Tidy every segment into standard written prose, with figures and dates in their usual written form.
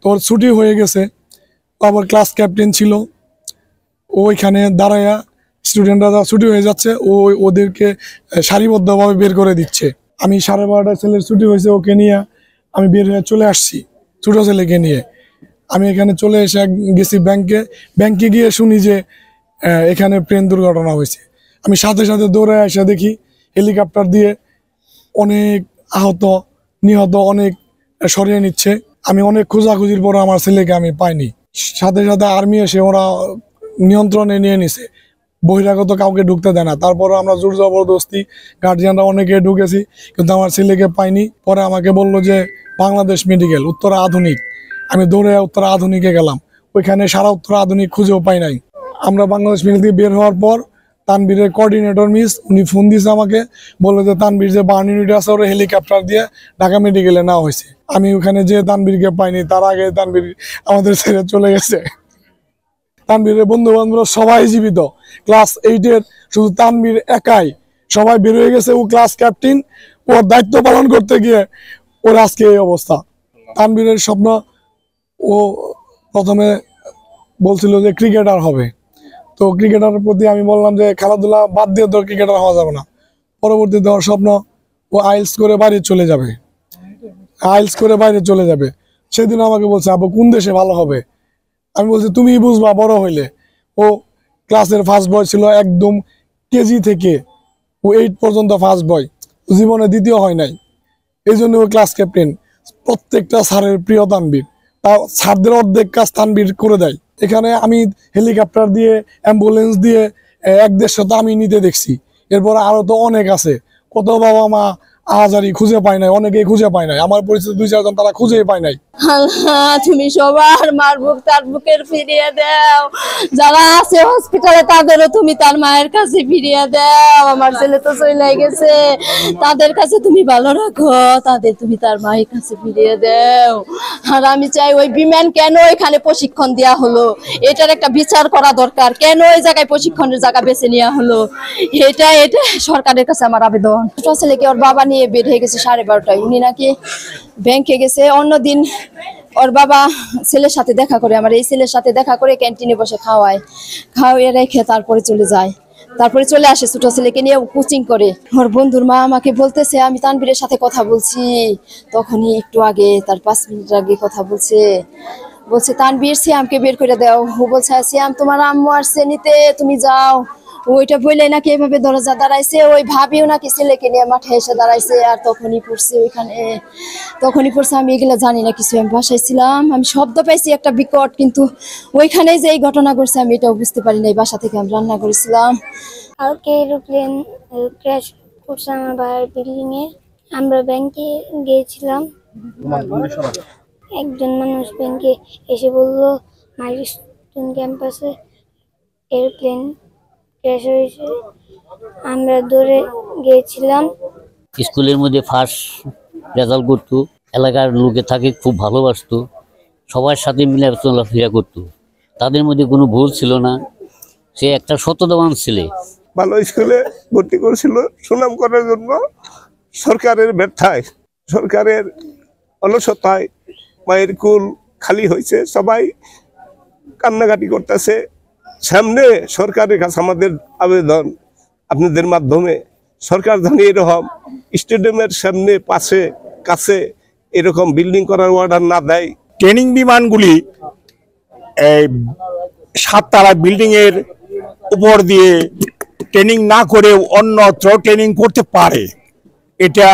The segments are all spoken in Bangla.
তোর ছুটি হয়ে গেছে, আবার ক্লাস ক্যাপ্টেন ছিল, ওইখানে দাঁড়ায়া স্টুডেন্টরা ছুটি হয়ে যাচ্ছে, ওদেরকে সারিবদ্ধভাবে বের করে দিচ্ছে। আমি 12:30টায় ছেলের ছুটি হয়েছে, ওকে নিয়ে আমি বের হয়ে চলে আসছি ছোটো ছেলেকে নিয়ে। আমি এখানে চলে এসে গেছি ব্যাংকে গিয়ে শুনি যে এখানে প্লেন দুর্ঘটনা হয়েছে। আমি সাথে সাথে দৌড়ে এসে দেখি হেলিকপ্টার দিয়ে অনেক আহত নিহত অনেক সরিয়ে নিচ্ছে। আমি অনেক খোঁজাখুঁজির পর আমার ছেলেকে আমি পাইনি। সাথে সাথে আর্মি এসে ওরা নিয়ন্ত্রণে নিয়ে নিছে, বহিরাগত কাউকে ঢুকতে দেয় না। তারপরে আমরা জোর জবরদস্তি গার্জিয়ানরা অনেকে ঢুকেছি, কিন্তু আমার ছেলেকে পাইনি। পরে আমাকে বললো যে বাংলাদেশ মেডিকেল উত্তরা আধুনিক। আমি দৌড়ে উত্তরা আধুনিকে গেলাম, ওইখানে সারা উত্তরা আধুনিক খুঁজেও পাই নাই। আমরা বাংলাদেশ মেডিকেল থেকে বের হওয়ার পর তানবীরের কোঅর্ডিনেটর মিস উনি ফোন দিয়েছে আমাকে, বললো যে তানবীর যে বার্ন ইউনিট আছে ওরা হেলিকপ্টার দিয়ে ঢাকা মেডিকেলে নেওয়া হয়েছে। আমি ওখানে যে তানবীরকে পাইনি, তার আগে তানবীর আমাদের ছেড়ে চলে গেছে। তানবীরের বন্ধু বান্ধবরা সবাই জীবিত, ক্লাস 8-এর শুধু তানবীর একাই, সবাই বের হয়ে গেছে। ও ক্লাস ক্যাপ্টেন, ওর দায়িত্ব পালন করতে গিয়ে ওর আজকে এই অবস্থা। তানবীরের স্বপ্ন, ও প্রথমে বলছিল যে ক্রিকেটার হবে, তো ক্রিকেটারের প্রতি আমি বললাম যে খেলাধুলা বাদ দিয়ে তো ক্রিকেটার হওয়া যাবে না। পরবর্তীতে ওর স্বপ্ন ও আইএলটিএস করে বাইরে চলে যাবে। সেদিন আমাকে বলছে আবু কোন দেশে ভালো হবে। আমি বলছি তুমিই বুঝবা বড় হইলে। ও ক্লাসের ফার্স্ট বয় ছিল, একদম কেজি থেকে ও 8 পর্যন্ত ফার্স্ট বয়, জীবনে দ্বিতীয় হয় নাই। এই জন্য ও ক্লাস ক্যাপ্টেন। প্রত্যেকটা স্যারের প্রিয় তানবীর, তা স্যারদের অর্ধেক কাজ তানবীর করে দেয়। এখানে আমি হেলিকপ্টার দিয়ে অ্যাম্বুলেন্স দিয়ে 1-1.5 আমি নিতে দেখছি। এরপর আরো তো অনেক আছে, কত বাবা মা আহাজারি খুঁজে পায় নাই, অনেকেই খুঁজে পায় নাই। আমার পরিচিত 2-4 জন তারা খুঁজেই পায় নাই। তুমি সবার মার বুক তার বুকের ফিরিয়ে দাও, যারা আছে হসপিটালে তাদেরও তুমি তার মায়ের কাছে ফিরিয়ে দাও। আমার ছেলে তো চলে গেছে, তাদের কাছে তুমি ভালো রাখো, তাদের তুমি তার মায়ের কাছে ফিরিয়ে দাও। আর আমি চাই ওই বিমান কেন এখানে প্রশিক্ষণ দেওয়া হলো, এটার একটা বিচার করা দরকার। কেন ওই জায়গায় প্রশিক্ষণের জায়গা বেছে নেওয়া হলো, এটা সরকারের কাছে আমার আবেদন। ছোট ছেলেকে ওর বাবা নিয়ে বের হয়ে গেছে 12:30টায়, উনি নাকি ব্যাংকে গেছে। অন্যদিন ওর বাবা ছেলের সাথে দেখা করে, আমার এই ছেলের সাথে দেখা করে ক্যান্টিনে বসে খাওয়াইয়ে রেখে তারপরে চলে যায়। তারপরে চলে আসে ছোট ছেলেকে নিয়ে কোচিং করে। ওর বন্ধুর মা আমাকে বলতেছে আমি তানবীরের সাথে কথা বলছি, তখনই একটু আগে, তার 5 মিনিট আগে কথা বলছে তানবীর সিয়ামকে বের করে দাও। ও বলছে সিয়াম তোমার আম্মু আসছে নিতে, তুমি যাও। ওইটা বললে নাকি এভাবে দরজা দাঁড়াইছে, ওই ভাবিও নাকি ছেলেকে নিয়ে মাঠে এসে দাঁড়াইছে। আর তখনই পড়ছে, আমি এগুলো জানি না কিছু। আমি বাসায় ছিলাম, আমি শব্দ পাইছি একটা বিকট, কিন্তু ওইখানে যে এই ঘটনা ঘটছে আমি এটাও বুঝতে পারি নাই। বাসা থেকে আমি রান্না করেছিলাম। কালকে এরোপ্লেন ক্র্যাশ করছে আমার বাড়ির বিল্ডিং এ। আমরা ব্যাংকে গিয়েছিলাম, একজন মানুষ ব্যাংকে এসে বললো মাইলস্টোন ক্যাম্পাসে এরোপ্লেন ক্র্যাশ হয়েছে। আমরা দৌড়ে গিয়েছিলাম। স্কুলের মধ্যে ফার্স্ট রেজাল্ট করতো, এলাকার লোকে তাকে খুব ভালোবাসতো, সবার সাথে মিলে চলাফেরা করতো, তাদের মধ্যে কোনো ভুল ছিল না। সে একটা সততাবান ছেলে। ভালো স্কুলে ভর্তি করেছিল সুনাম করার জন্য। সরকারের ব্যর্থায়, সরকারের অলসতায় মায়ের কুল খালি হয়েছে, সবাই কান্নাকাটি করতেছে। সামনে সরকারের কাছে আমাদের আবেদন, আপনাদের মাধ্যমে সরকার জানিয়ে এরকম স্টেডিয়ামের সামনে পাশে কাছে এরকম বিল্ডিং করার অর্ডার না দেয়। ট্রেনিং বিমানগুলি এই 7 তলা বিল্ডিং এর উপর দিয়ে ট্রেনিং না করে অন্যত্র ট্রেনিং করতে পারে। এটা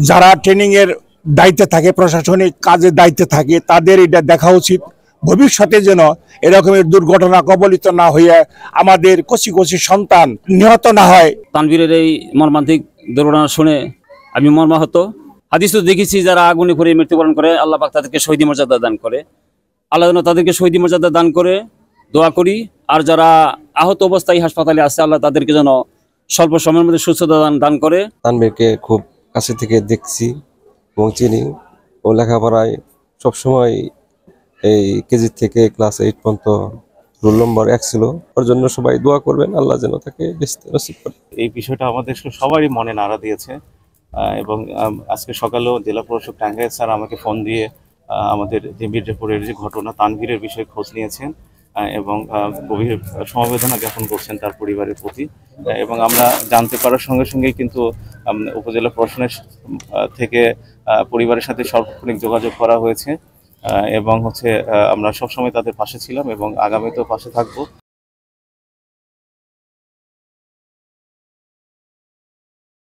যারা ট্রেনিং এর দায়িত্বে থাকে, প্রশাসনিক কাজের দায়িত্বে থাকে, তাদের এটা দেখা উচিত, ভবিষ্যতে যেন এরকমের দুর্ঘটনা কবলিত না হয়ে আমাদের কচি কচি সন্তান নিহত না হয়। তানবীরের এই মর্মান্তিক দুর্ঘটনা শুনে আমি মর্মাহত। হাদিসে দেখেছি যারা আগুনে পড়ে মৃত্যুবরণ করে আল্লাহ পাক তাদেরকে শহীদ মর্যাদা দান করে। আল্লাহ যেন তাদেরকে শহীদ মর্যাদা দান করে দোয়া করি। আর যারা আহত অবস্থায় হাসপাতালে আছে আল্লাহ তাদেরকে যেন স্বল্প সময়ের মধ্যে সুস্থতা দান করে। তানবীরকে খুব কাছে থেকে দেখছি এবং চিনি। ও লেখাপড়ায় সবসময় এই কেজি থেকে ক্লাস 8 পর্যন্ত রোল নম্বর 1 ছিল। ওর জন্য সবাই দোয়া করবেন, আল্লাহ যেন তাকে বেহেশতে নসিব করে। এই বিষয়টা আমাদের সবারই মনে নাড়া দিয়েছে এবং আজকে সকালেও জেলা প্রশাসক টাঙ্গাইল স্যার আমাকে ফোন দিয়ে আমাদের যে মির্জাপুরের যে ঘটনা তানভীরের বিষয়ে খোঁজ নিয়েছেন এবং গভীর সমবেদনা জ্ঞাপন করছেন তার পরিবারের প্রতি। এবং আমরা জানতে পারার সঙ্গে সঙ্গেই কিন্তু উপজেলা প্রশাসনের থেকে পরিবারের সাথে সার্বক্ষণিক যোগাযোগ করা হয়েছে এবং আমরা সবসময় তাদের পাশে ছিলাম এবং আগামীতেও পাশে থাকবো।